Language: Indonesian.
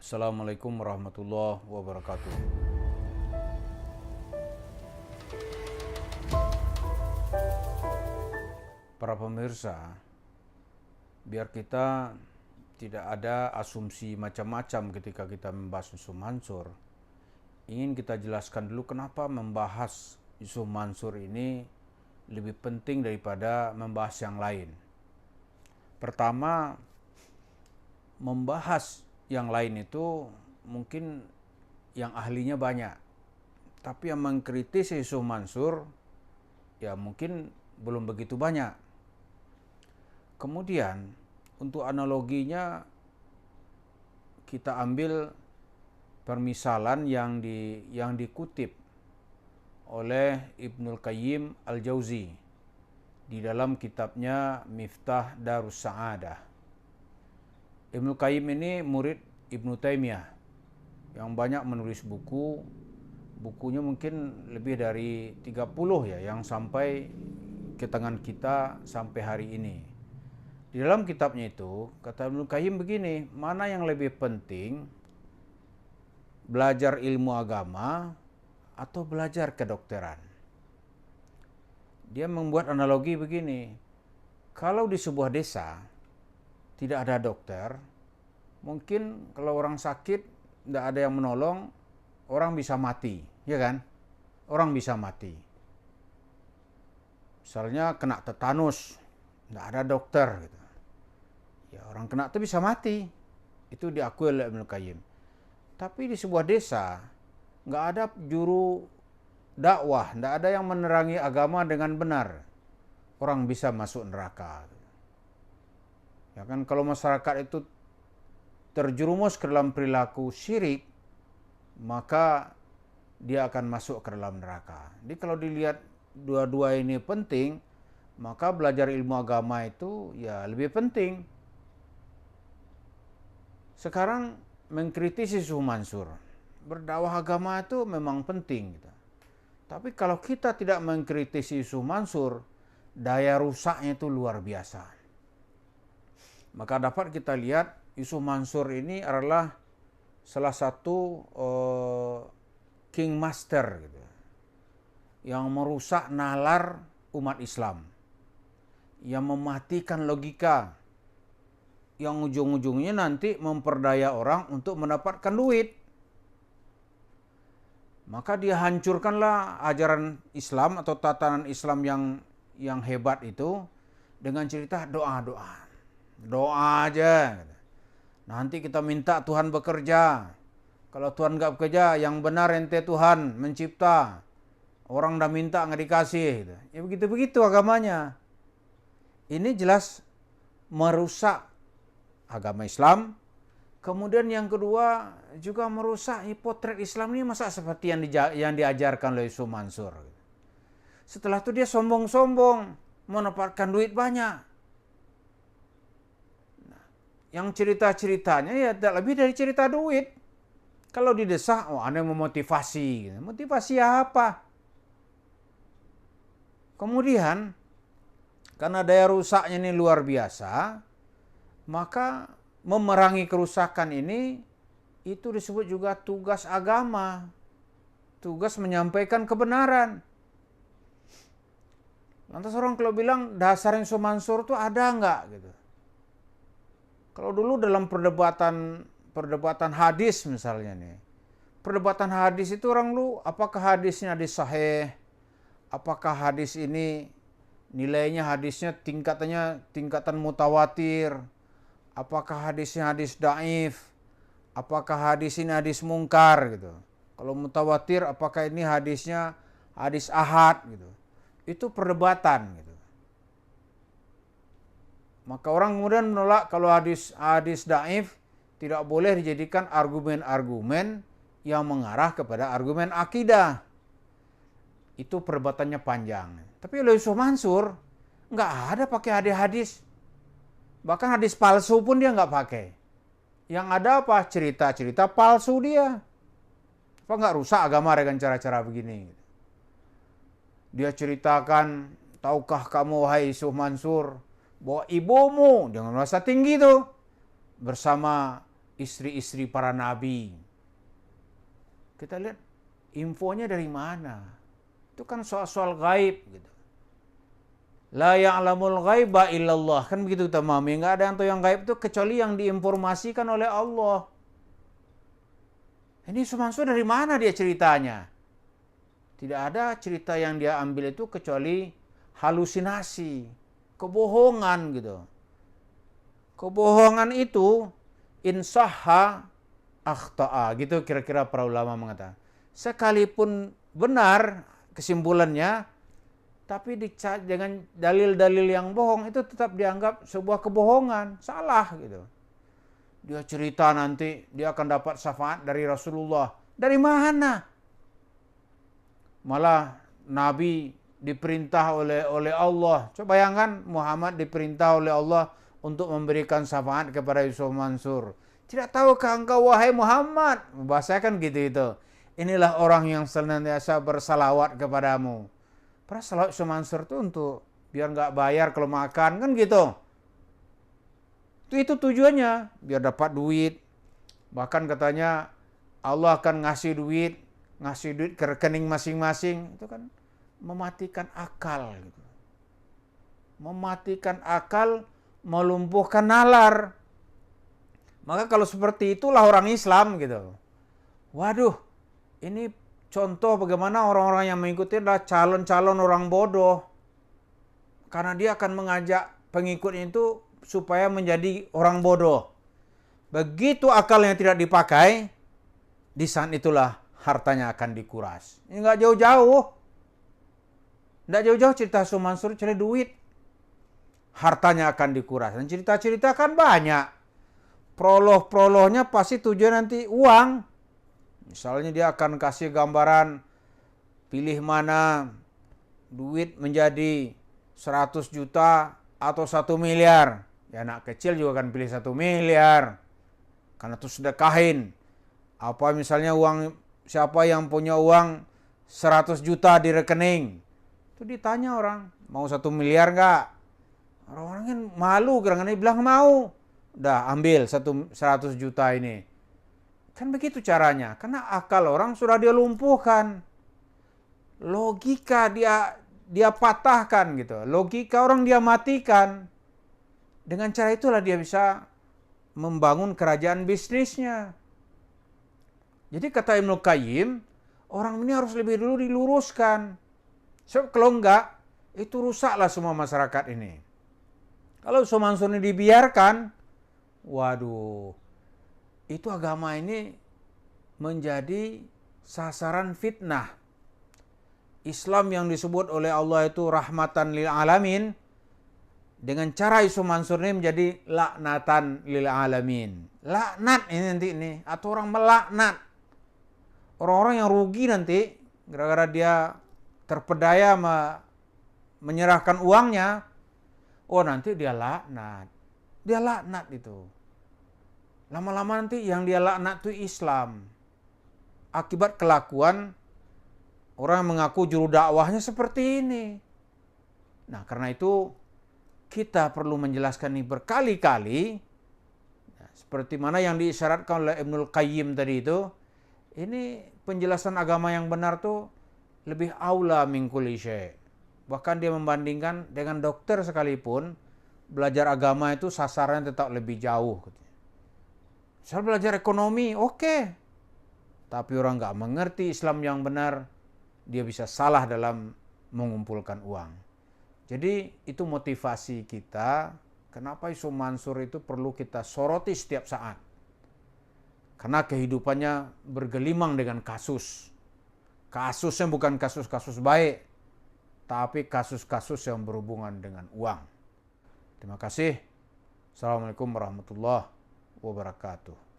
Assalamualaikum warahmatullahi wabarakatuh. Para pemirsa, biar kita tidak ada asumsi macam-macam ketika kita membahas Yusuf Mansur, ingin kita jelaskan dulu kenapa membahas Yusuf Mansur ini lebih penting daripada membahas yang lain. Pertama, membahas yang lain itu mungkin yang ahlinya banyak, tapi yang mengkritisi Yusuf Mansur ya mungkin belum begitu banyak. Kemudian untuk analoginya kita ambil permisalan yang dikutip oleh Ibnul Qayyim Al-Jauzi di dalam kitabnya Miftah Darus Sa'adah. Ibnul Qayyim ini murid Ibnu Taimiyah yang banyak menulis bukunya mungkin lebih dari 30 ya yang sampai ke tangan kita sampai hari ini. Di dalam kitabnya itu kata Ibnul Qayyim begini, mana yang lebih penting, belajar ilmu agama atau belajar kedokteran? Dia membuat analogi begini, kalau di sebuah desa tidak ada dokter, mungkin kalau orang sakit tidak ada yang menolong, orang bisa mati, ya kan? Orang bisa mati. Misalnya kena tetanus, tidak ada dokter, gitu. Ya orang kena itu bisa mati. Itu diakui oleh Ibnu Qayyim. Tapi di sebuah desa nggak ada juru dakwah, tidak ada yang menerangi agama dengan benar, orang bisa masuk neraka. Ya kan, kalau masyarakat itu terjerumus ke dalam perilaku syirik, maka dia akan masuk ke dalam neraka. Jadi kalau dilihat dua-dua ini penting, maka belajar ilmu agama itu ya lebih penting. Sekarang mengkritisi Yusuf Mansur, berdakwah agama itu memang penting gitu. Tapi kalau kita tidak mengkritisi Yusuf Mansur, daya rusaknya itu luar biasa. Maka dapat kita lihat Yusuf Mansur ini adalah salah satu king master gitu, yang merusak nalar umat Islam, yang mematikan logika, yang ujung-ujungnya nanti memperdaya orang untuk mendapatkan duit. Maka dia hancurkanlah ajaran Islam atau tatanan Islam yang hebat itu dengan cerita doa-doa. Doa aja. Nanti kita minta Tuhan bekerja. Kalau Tuhan nggak bekerja, yang benar ente Tuhan mencipta. Orang udah minta nggak dikasih. Ya begitu-begitu agamanya. Ini jelas merusak agama Islam. Kemudian yang kedua juga merusak potret Islam ini, masa seperti yang diajarkan oleh Yusuf Mansur. Setelah itu dia sombong-sombong, mendapatkan duit banyak. Nah, yang cerita-ceritanya ya tidak lebih dari cerita duit. Kalau didesak, oh ada yang memotivasi. Motivasi apa? Kemudian, karena daya rusaknya ini luar biasa, maka memerangi kerusakan ini itu disebut juga tugas agama, tugas menyampaikan kebenaran. Lantas orang kalau bilang dasar Yusuf Mansur itu ada nggak gitu? Kalau dulu dalam perdebatan hadis misalnya nih, perdebatan hadis itu orang lu apakah hadisnya hadis sahih, apakah hadis ini nilainya hadisnya tingkatan mutawatir, apakah hadisnya hadis daif, apakah hadis ini hadis mungkar gitu. Kalau mutawatir apakah ini hadisnya hadis ahad gitu. Itu perdebatan gitu. Maka orang kemudian menolak kalau hadis daif tidak boleh dijadikan argumen-argumen yang mengarah kepada argumen akidah. Itu perdebatannya panjang. Tapi oleh Yusuf Mansur nggak ada pakai hadis-hadis. Bahkan hadis palsu pun dia nggak pakai. Yang ada apa? Cerita-cerita palsu dia. Apa nggak rusak agama dengan cara-cara begini? Dia ceritakan, tahukah kamu wahai Yusuf Mansur, bahwa ibumu dengan merasa tinggi tuh bersama istri-istri para nabi. Kita lihat infonya dari mana. Itu kan soal-soal gaib gitu. La ya'lamul ghaiba illallah. Kan begitu kita memahami. Nggak ada yang tahu yang gaib itu kecuali yang diinformasikan oleh Allah. Ini Sumansur dari mana dia ceritanya? Tidak ada cerita yang dia ambil itu kecuali halusinasi, kebohongan gitu. Kebohongan itu insahha akhta'a, gitu kira-kira para ulama mengatakan. Sekalipun benar kesimpulannya, tapi dengan dalil-dalil yang bohong itu tetap dianggap sebuah kebohongan, salah gitu. Dia cerita nanti dia akan dapat syafaat dari Rasulullah. Dari mana? Malah Nabi diperintah oleh Allah. Coba bayangkan Muhammad diperintah oleh Allah untuk memberikan syafaat kepada Yusuf Mansur. Tidak tahukah engkau wahai Muhammad? Membahasakan gitu itu. Inilah orang yang senantiasa bersalawat kepadamu. Padahal salawat Yusuf Mansur itu untuk biar nggak bayar kalau makan kan gitu. Itu tujuannya biar dapat duit. Bahkan katanya Allah akan ngasih duit ke rekening masing-masing. Itu kan mematikan akal gitu. Mematikan akal, melumpuhkan nalar. Maka kalau seperti itulah orang Islam gitu. Waduh, ini contoh bagaimana orang-orang yang mengikuti adalah calon-calon orang bodoh. Karena dia akan mengajak pengikutnya itu supaya menjadi orang bodoh. Begitu akalnya tidak dipakai, di saat itulah hartanya akan dikuras. Ini nggak jauh-jauh. Nggak jauh-jauh cerita Sumansur cari duit. Hartanya akan dikuras. Dan cerita-cerita kan banyak. Prolog-prolognya pasti tujuan nanti uang. Misalnya dia akan kasih gambaran pilih mana duit menjadi 100 juta atau 1 miliar. Ya anak kecil juga akan pilih 1 miliar. Karena itu sedekahin. Apa misalnya uang, siapa yang punya uang 100 juta di rekening. Itu ditanya orang, mau 1 miliar nggak? Orang-orang kan malu, kadang-kadang bilang mau. Udah ambil 100 juta ini. Kan begitu caranya. Karena akal orang sudah dia lumpuhkan. Logika dia patahkan gitu. Logika orang dia matikan. Dengan cara itulah dia bisa membangun kerajaan bisnisnya. Jadi kata Ibnu Qayyim, orang ini harus lebih dulu diluruskan. Sebab kalau enggak, itu rusaklah semua masyarakat ini. Kalau Sumansur ini dibiarkan, waduh, itu agama ini menjadi sasaran fitnah. Islam yang disebut oleh Allah itu rahmatan lil alamin, dengan cara Yusuf Mansur ini menjadi laknatan lil alamin. Laknat ini nanti ini, atau orang melaknat. Orang-orang yang rugi nanti, gara-gara dia terpedaya menyerahkan uangnya, oh nanti dia laknat. Dia laknat itu. Lama-lama nanti yang dia laknat itu Islam. Akibat kelakuan orang yang mengaku juru dakwahnya seperti ini. Nah karena itu kita perlu menjelaskan ini berkali-kali. Nah, seperti mana yang diisyaratkan oleh Ibnul Qayyim tadi itu. Ini penjelasan agama yang benar tuh lebih aula min kulli syai'. Bahkan dia membandingkan dengan dokter sekalipun, belajar agama itu sasarannya tetap lebih jauh. Misal belajar ekonomi, oke. Tapi orang nggak mengerti Islam yang benar, dia bisa salah dalam mengumpulkan uang. Jadi itu motivasi kita, kenapa Yusuf Mansur itu perlu kita soroti setiap saat. Karena kehidupannya bergelimang dengan kasus. Kasusnya bukan kasus-kasus baik, tapi kasus-kasus yang berhubungan dengan uang. Terima kasih. Assalamualaikum warahmatullahi wabarakatuh.